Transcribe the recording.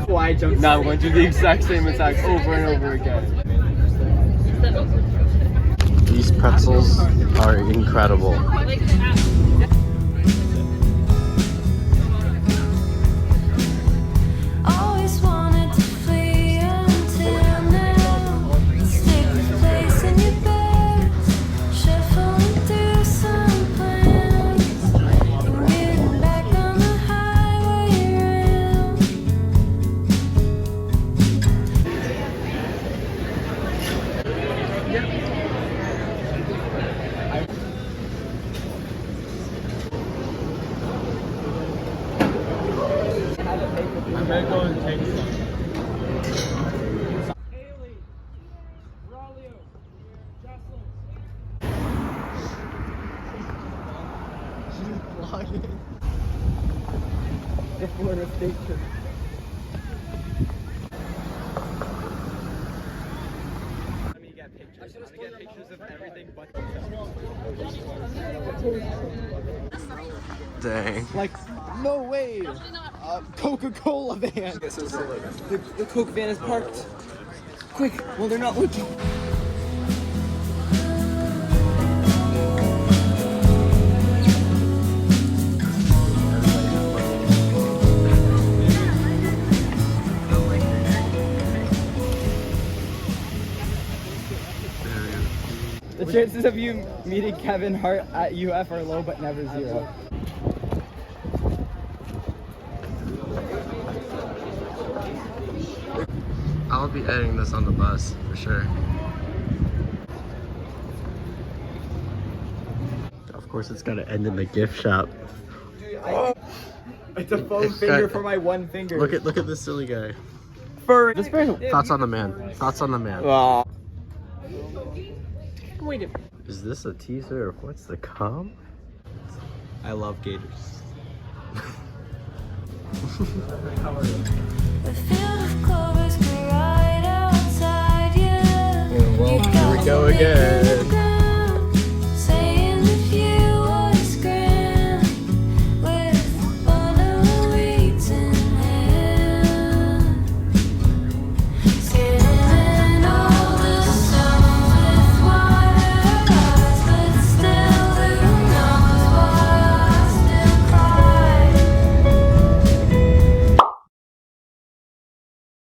Why jump? Now I'm going to do the exact same attack over and over again. These pretzels are incredible. I'm gonna go and take some. The Florida State Trip. Let me get pictures. I'm gonna get pictures of everything but the Dang. Like, no way! Coca-Cola van! The Coke van is parked. Quick, well they're not looking. The chances of you meeting Kevin Hart at UF are low but never zero. I'll be editing this on the bus for sure. Of course, it's gotta end in the gift shop. It's a foam finger for my one finger. Look at this silly guy. For this person. Thoughts on the man. Thoughts on the man. Wait a Is this a teaser or what's the com? I love gators. Well, here we go again.